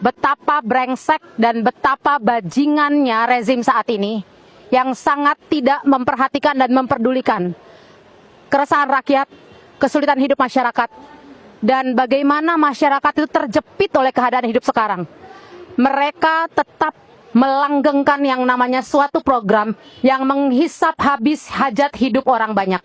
betapa brengsek dan betapa bajingannya rezim saat ini yang sangat tidak memperhatikan dan memperdulikan keresahan rakyat, kesulitan hidup masyarakat, dan bagaimana masyarakat itu terjepit oleh keadaan hidup sekarang. Mereka tetap melanggengkan yang namanya suatu program yang menghisap habis hajat hidup orang banyak.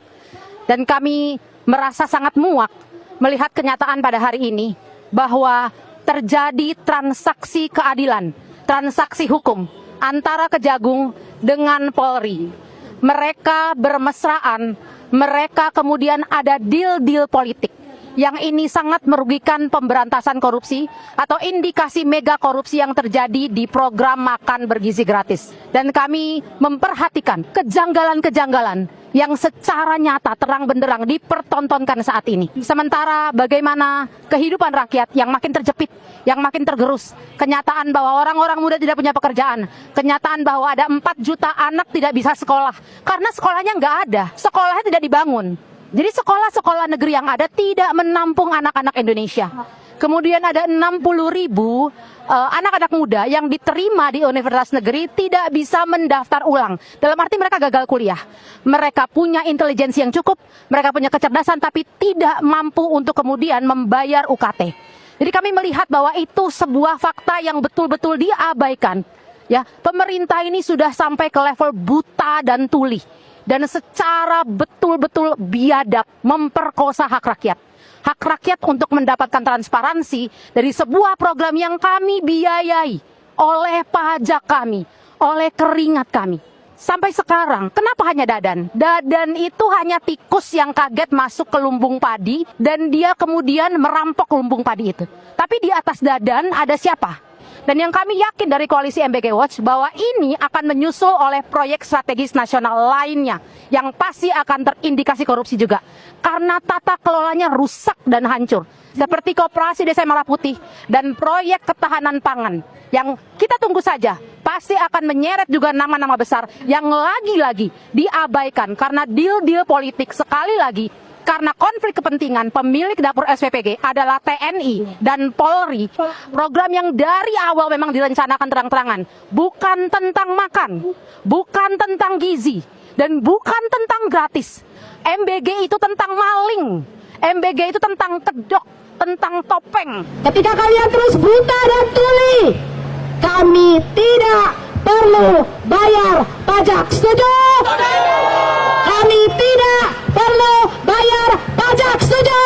Dan kami merasa sangat muak melihat kenyataan pada hari ini bahwa terjadi transaksi keadilan, transaksi hukum antara Kejagung dengan Polri. Mereka bermesraan, mereka kemudian ada deal-deal politik. Yang ini sangat merugikan pemberantasan korupsi atau indikasi mega korupsi yang terjadi di program makan bergizi gratis. Dan kami memperhatikan kejanggalan-kejanggalan yang secara nyata terang benderang dipertontonkan saat ini. Sementara bagaimana kehidupan rakyat yang makin terjepit, yang makin tergerus. Kenyataan bahwa orang-orang muda tidak punya pekerjaan. Kenyataan bahwa ada 4 juta anak tidak bisa sekolah. Karena sekolahnya nggak ada, sekolahnya tidak dibangun. Jadi sekolah-sekolah negeri yang ada tidak menampung anak-anak Indonesia. Kemudian ada 60.000 anak-anak muda yang diterima di universitas negeri tidak bisa mendaftar ulang. Dalam arti mereka gagal kuliah. Mereka punya intelijensi yang cukup, mereka punya kecerdasan, tapi tidak mampu untuk kemudian membayar UKT. Jadi kami melihat bahwa itu sebuah fakta yang betul-betul diabaikan. Ya, pemerintah ini sudah sampai ke level buta dan tuli. Dan secara betul-betul biadab memperkosa hak rakyat. Hak rakyat untuk mendapatkan transparansi dari sebuah program yang kami biayai oleh pajak kami, oleh keringat kami. Sampai sekarang, kenapa hanya Dadan? Dadan itu hanya tikus yang kaget masuk ke lumbung padi dan dia kemudian merampok lumbung padi itu. Tapi di atas Dadan ada siapa? Dan yang kami yakin dari koalisi MBG Watch bahwa ini akan menyusul oleh proyek strategis nasional lainnya yang pasti akan terindikasi korupsi juga. Karena tata kelolanya rusak dan hancur. Seperti Koperasi Desa Merah Putih dan proyek ketahanan pangan yang kita tunggu saja pasti akan menyeret juga nama-nama besar yang lagi-lagi diabaikan karena deal-deal politik sekali lagi. Karena konflik kepentingan pemilik dapur SPPG adalah TNI dan Polri. Program yang dari awal memang direncanakan terang-terangan. Bukan tentang makan, bukan tentang gizi, dan bukan tentang gratis. MBG itu tentang maling. MBG itu tentang kedok, tentang topeng. Ketika kalian terus buta dan tuli, kami tidak perlu bayar pajak. Setuju? Kami tidak perlu bayar pajak. Setuju?